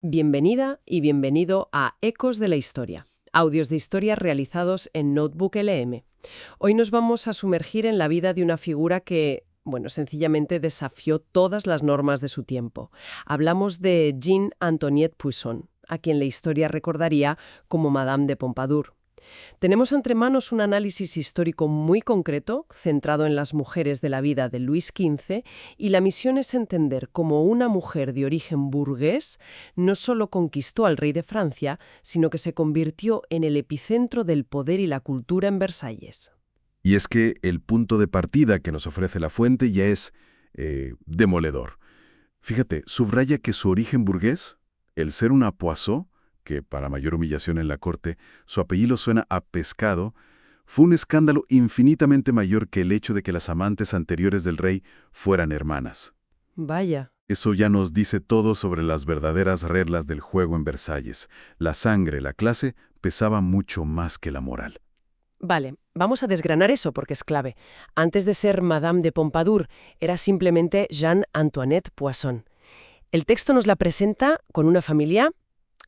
Bienvenida y bienvenido a Ecos de la Historia, audios de historia realizados en Notebook LM. Hoy nos vamos a sumergir en la vida de una figura que, sencillamente desafió todas las normas de su tiempo. Hablamos de Jeanne Antoinette Poussin, a quien la historia recordaría como Madame de Pompadour. Tenemos entre manos un análisis histórico muy concreto, centrado en las mujeres de la vida de Luis XV, y la misión es entender cómo una mujer de origen burgués no solo conquistó al rey de Francia, sino que se convirtió en el epicentro del poder y la cultura en Versalles. Y es que el punto de partida que nos ofrece la fuente ya es demoledor. Fíjate, subraya que su origen burgués, el ser una Poisson, que para mayor humillación en la corte, su apellido suena a pescado, fue un escándalo infinitamente mayor que el hecho de que las amantes anteriores del rey fueran hermanas. Vaya. Eso ya nos dice todo sobre las verdaderas reglas del juego en Versalles. La sangre, la clase, pesaba mucho más que la moral. Vale, vamos a desgranar eso porque es clave. Antes de ser Madame de Pompadour, era simplemente Jeanne Antoinette Poisson. El texto nos la presenta con una familia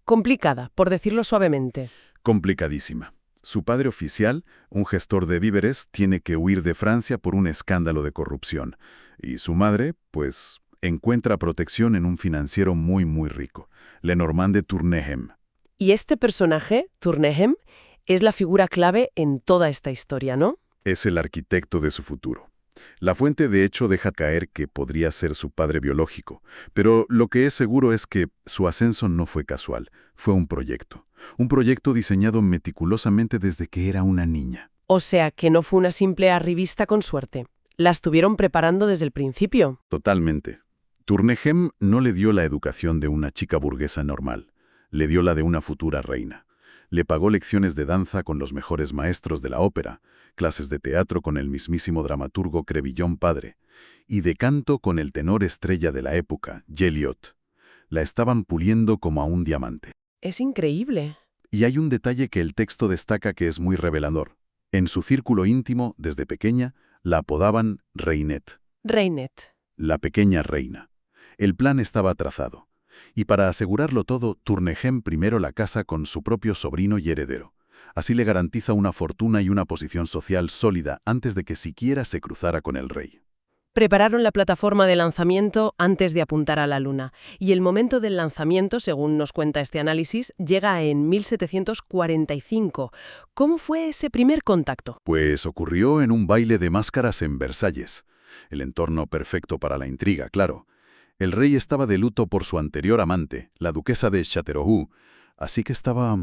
complicada, por decirlo suavemente. Complicadísima. Su padre oficial, un gestor de víveres, tiene que huir de Francia por un escándalo de corrupción. Y su madre, pues, encuentra protección en un financiero muy rico, Lenormand de Tourneghem. Y este personaje, Tourneghem, es la figura clave en toda esta historia, ¿no? Es el arquitecto de su futuro. La fuente de hecho deja caer que podría ser su padre biológico, pero lo que es seguro es que su ascenso no fue casual, fue un proyecto diseñado meticulosamente desde que era una niña. O sea, que no fue una simple arribista con suerte. La estuvieron preparando desde el principio. Totalmente. Tourneghem no le dio la educación de una chica burguesa normal, le dio la de una futura reina. Le pagó lecciones de danza con los mejores maestros de la ópera, clases de teatro con el mismísimo dramaturgo Crébillon padre, y de canto con el tenor estrella de la época, Gilliot. La estaban puliendo como a un diamante. Es increíble. Y hay un detalle que el texto destaca que es muy revelador. En su círculo íntimo, desde pequeña, la apodaban Reinette. Reinette. La pequeña reina. El plan estaba trazado. Y para asegurarlo todo, Tourneghem primero la casa con su propio sobrino y heredero. Así le garantiza una fortuna y una posición social sólida antes de que siquiera se cruzara con el rey. Prepararon la plataforma de lanzamiento antes de apuntar a la luna. Y el momento del lanzamiento, según nos cuenta este análisis, llega en 1745. ¿Cómo fue ese primer contacto? Pues ocurrió en un baile de máscaras en Versalles. El entorno perfecto para la intriga, claro. El rey estaba de luto por su anterior amante, la duquesa de Châteauroux, así que estaba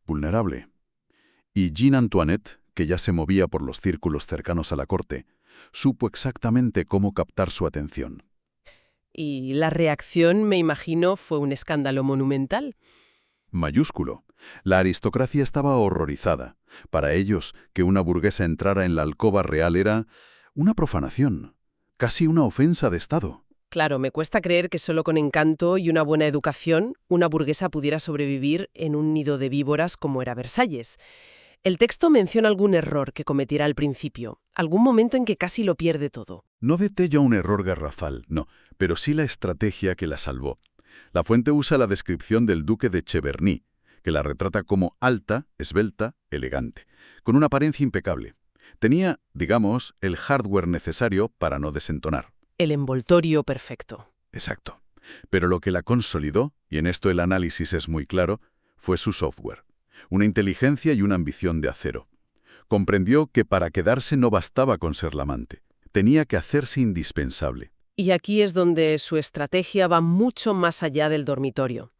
vulnerable. Y Jeanne Antoinette, que ya se movía por los círculos cercanos a la corte, supo exactamente cómo captar su atención. Y la reacción, me imagino, fue un escándalo monumental. Mayúsculo. La aristocracia estaba horrorizada. Para ellos, que una burguesa entrara en la alcoba real era una profanación, casi una ofensa de Estado. Claro, me cuesta creer que solo con encanto y una buena educación una burguesa pudiera sobrevivir en un nido de víboras como era Versalles. El texto menciona algún error que cometiera al principio, algún momento en que casi lo pierde todo. No detella un error garrafal, no, pero sí la estrategia que la salvó. La fuente usa la descripción del duque de Cheverny, que la retrata como alta, esbelta, elegante, con una apariencia impecable. Tenía, digamos, el hardware necesario para no desentonar. El envoltorio perfecto. Exacto. Pero lo que la consolidó, y en esto el análisis es muy claro, fue su software. Una inteligencia y una ambición de acero. Comprendió que para quedarse no bastaba con ser la amante. Tenía que hacerse indispensable. Y aquí es donde su estrategia va mucho más allá del dormitorio.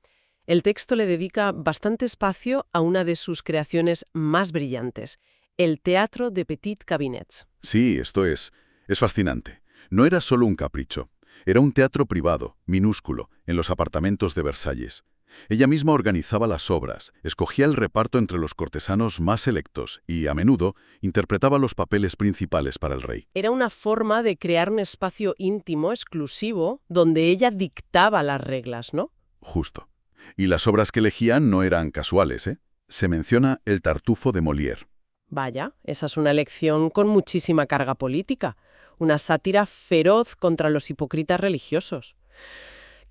El texto le dedica bastante espacio a una de sus creaciones más brillantes, el teatro de Petit Cabinets. Sí, esto es fascinante. No era solo un capricho. Era un teatro privado, minúsculo, en los apartamentos de Versalles. Ella misma organizaba las obras, escogía el reparto entre los cortesanos más selectos y, a menudo, interpretaba los papeles principales para el rey. Era una forma de crear un espacio íntimo, exclusivo, donde ella dictaba las reglas, ¿no? Justo. Y las obras que elegían no eran casuales, ¿eh? Se menciona el Tartufo de Molière. Vaya, esa es una elección con muchísima carga política, una sátira feroz contra los hipócritas religiosos.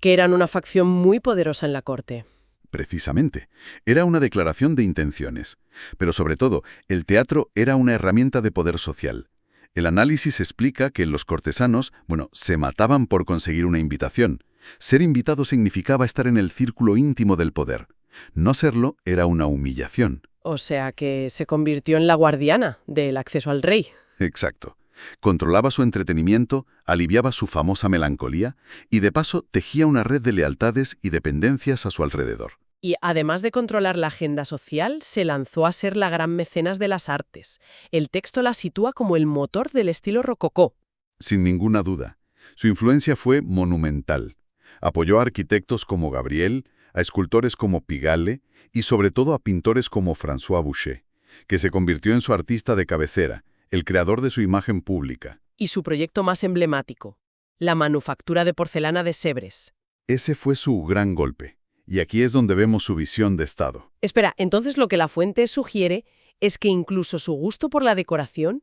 que eran una facción muy poderosa en la corte. Precisamente, era una declaración de intenciones. Pero sobre todo, el teatro era una herramienta de poder social. El análisis explica que los cortesanos, se mataban por conseguir una invitación. Ser invitado significaba estar en el círculo íntimo del poder. No serlo era una humillación. O sea que se convirtió en la guardiana del acceso al rey. Exacto. Controlaba su entretenimiento, aliviaba su famosa melancolía y de paso tejía una red de lealtades y dependencias a su alrededor. Y además de controlar la agenda social, se lanzó a ser la gran mecenas de las artes. El texto la sitúa como el motor del estilo rococó. Sin ninguna duda. Su influencia fue monumental. Apoyó a arquitectos como Gabriel, a escultores como Pigalle y sobre todo a pintores como François Boucher, que se convirtió en su artista de cabecera, el creador de su imagen pública. Y su proyecto más emblemático, la manufactura de porcelana de Sèvres. Ese fue su gran golpe. Y aquí es donde vemos su visión de Estado. Espera, entonces lo que la fuente sugiere es que incluso su gusto por la decoración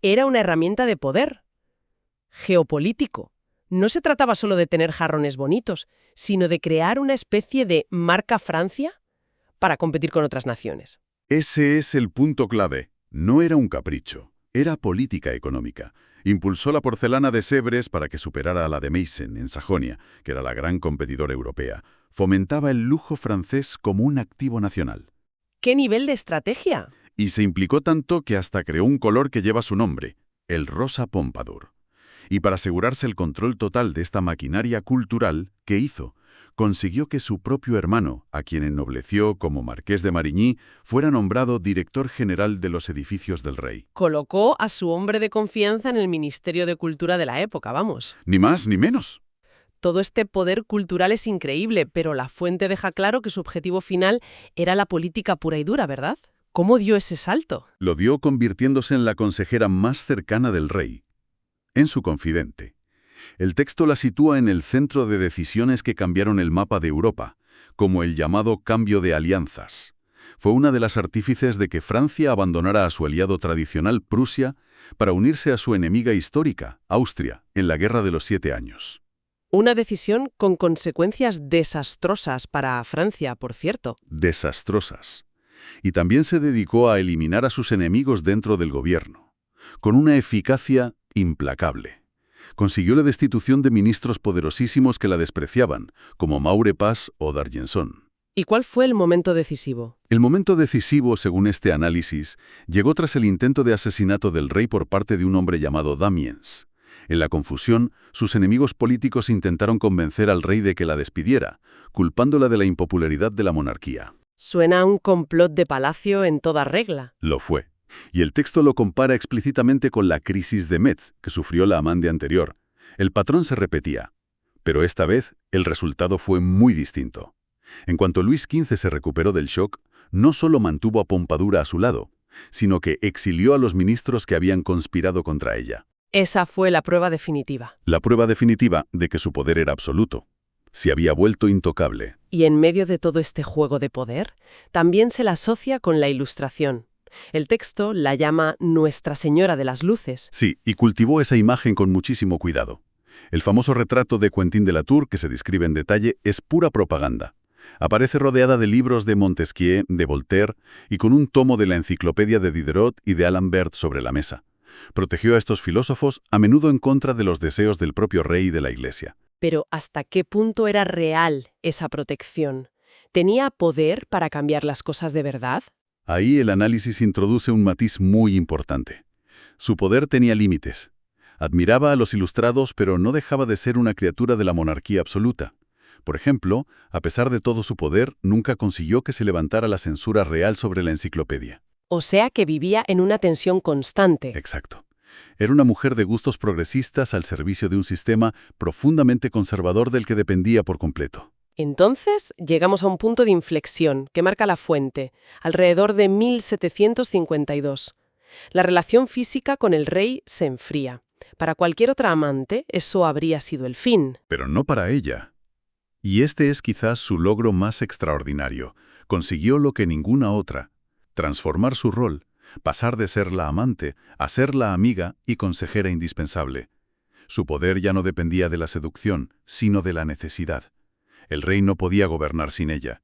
era una herramienta de poder geopolítico. No se trataba solo de tener jarrones bonitos, sino de crear una especie de marca Francia para competir con otras naciones. Ese es el punto clave. No era un capricho, era política económica. Impulsó la porcelana de Sèvres para que superara a la de Meissen, en Sajonia, que era la gran competidora europea. Fomentaba el lujo francés como un activo nacional. ¿Qué nivel de estrategia? Y se implicó tanto que hasta creó un color que lleva su nombre, el rosa Pompadour. Y para asegurarse el control total de esta maquinaria cultural, ¿qué hizo? Consiguió que su propio hermano, a quien ennobleció como marqués de Marigny, fuera nombrado director general de los edificios del rey. Colocó a su hombre de confianza en el Ministerio de Cultura de la época, vamos. Ni más ni menos. Todo este poder cultural es increíble, pero la fuente deja claro que su objetivo final era la política pura y dura, ¿verdad? ¿Cómo dio ese salto? Lo dio convirtiéndose en la consejera más cercana del rey, en su confidente. El texto la sitúa en el centro de decisiones que cambiaron el mapa de Europa, como el llamado cambio de alianzas. Fue una de las artífices de que Francia abandonara a su aliado tradicional, Prusia, para unirse a su enemiga histórica, Austria, en la Guerra de los 7 años. Una decisión con consecuencias desastrosas para Francia, por cierto. Desastrosas. Y también se dedicó a eliminar a sus enemigos dentro del gobierno, con una eficacia implacable. Consiguió la destitución de ministros poderosísimos que la despreciaban, como Maurepas o d'Argenson. ¿Y cuál fue el momento decisivo? El momento decisivo, según este análisis, llegó tras el intento de asesinato del rey por parte de un hombre llamado Damiens. En la confusión, sus enemigos políticos intentaron convencer al rey de que la despidiera, culpándola de la impopularidad de la monarquía. Suena a un complot de palacio en toda regla. Lo fue. Y el texto lo compara explícitamente con la crisis de Metz, que sufrió la amante anterior. El patrón se repetía, pero esta vez el resultado fue muy distinto. En cuanto Luis XV se recuperó del shock, no solo mantuvo a Pompadour a su lado, sino que exilió a los ministros que habían conspirado contra ella. Esa fue la prueba definitiva. La prueba definitiva de que su poder era absoluto. Se había vuelto intocable. Y en medio de todo este juego de poder, también se la asocia con la Ilustración. El texto la llama Nuestra Señora de las Luces. Sí, y cultivó esa imagen con muchísimo cuidado. El famoso retrato de Quentin de la Tour, que se describe en detalle, es pura propaganda. Aparece rodeada de libros de Montesquieu, de Voltaire, y con un tomo de la enciclopedia de Diderot y de Alembert sobre la mesa. Protegió a estos filósofos a menudo en contra de los deseos del propio rey y de la Iglesia. Pero ¿hasta qué punto era real esa protección? ¿Tenía poder para cambiar las cosas de verdad? Ahí el análisis introduce un matiz muy importante. Su poder tenía límites. Admiraba a los ilustrados, pero no dejaba de ser una criatura de la monarquía absoluta. Por ejemplo, a pesar de todo su poder, nunca consiguió que se levantara la censura real sobre la enciclopedia. O sea que vivía en una tensión constante. Exacto. Era una mujer de gustos progresistas al servicio de un sistema profundamente conservador del que dependía por completo. Entonces, llegamos a un punto de inflexión que marca la fuente, alrededor de 1752. La relación física con el rey se enfría. Para cualquier otra amante, eso habría sido el fin. Pero no para ella. Y este es quizás su logro más extraordinario. Consiguió lo que ninguna otra: transformar su rol, pasar de ser la amante a ser la amiga y consejera indispensable. Su poder ya no dependía de la seducción, sino de la necesidad. El rey no podía gobernar sin ella.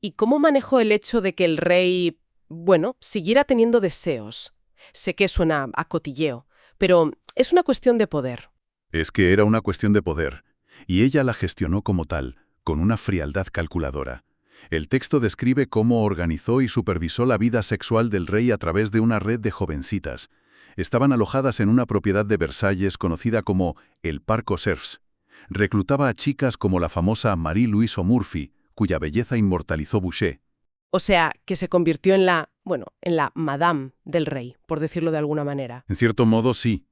¿Y cómo manejó el hecho de que el rey, bueno, siguiera teniendo deseos? Sé que suena a cotilleo, pero es una cuestión de poder. Es que era una cuestión de poder, y ella la gestionó como tal, con una frialdad calculadora. El texto describe cómo organizó y supervisó la vida sexual del rey a través de una red de jovencitas. Estaban alojadas en una propiedad de Versalles conocida como el Parc aux Cerfs. Reclutaba a chicas como la famosa Marie-Louise O'Murphy, cuya belleza inmortalizó Boucher. O sea, que se convirtió en la madame del rey, por decirlo de alguna manera. En cierto modo, sí,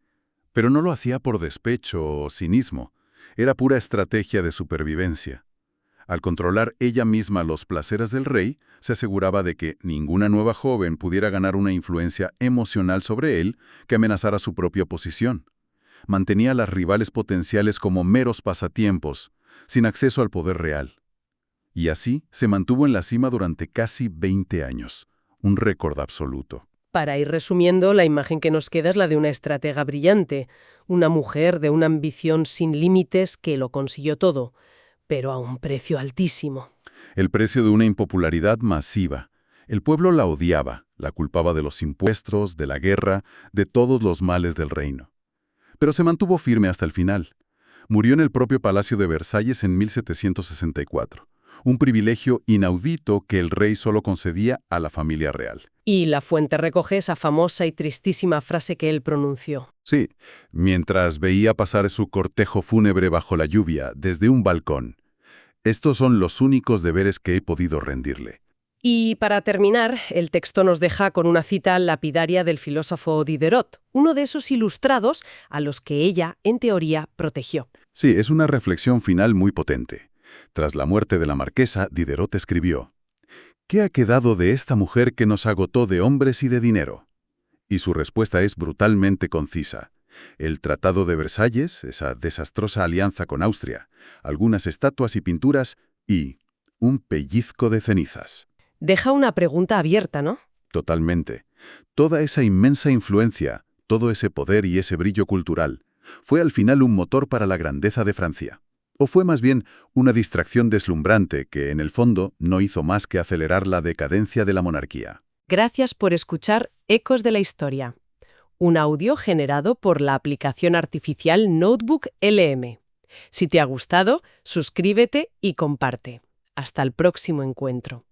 pero no lo hacía por despecho o cinismo. Era pura estrategia de supervivencia. Al controlar ella misma los placeres del rey, se aseguraba de que ninguna nueva joven pudiera ganar una influencia emocional sobre él que amenazara su propia posición. Mantenía a las rivales potenciales como meros pasatiempos, sin acceso al poder real. Y así se mantuvo en la cima durante casi 20 años, un récord absoluto. Para ir resumiendo, la imagen que nos queda es la de una estratega brillante, una mujer de una ambición sin límites que lo consiguió todo, pero a un precio altísimo. El precio de una impopularidad masiva. El pueblo la odiaba, la culpaba de los impuestos, de la guerra, de todos los males del reino. Pero se mantuvo firme hasta el final. Murió en el propio Palacio de Versalles en 1764, un privilegio inaudito que el rey solo concedía a la familia real. Y la fuente recoge esa famosa y tristísima frase que él pronunció. Sí, mientras veía pasar su cortejo fúnebre bajo la lluvia desde un balcón. Estos son los únicos deberes que he podido rendirle. Y para terminar, el texto nos deja con una cita lapidaria del filósofo Diderot, uno de esos ilustrados a los que ella, en teoría, protegió. Sí, es una reflexión final muy potente. Tras la muerte de la marquesa, Diderot escribió: ¿qué ha quedado de esta mujer que nos agotó de hombres y de dinero? Y su respuesta es brutalmente concisa. El Tratado de Versalles, esa desastrosa alianza con Austria, algunas estatuas y pinturas y un pellizco de cenizas. Deja una pregunta abierta, ¿no? Totalmente. Toda esa inmensa influencia, todo ese poder y ese brillo cultural, ¿fue al final un motor para la grandeza de Francia? ¿O fue más bien una distracción deslumbrante que, en el fondo, no hizo más que acelerar la decadencia de la monarquía? Gracias por escuchar Ecos de la Historia, un audio generado por la aplicación artificial Notebook LM. Si te ha gustado, suscríbete y comparte. Hasta el próximo encuentro.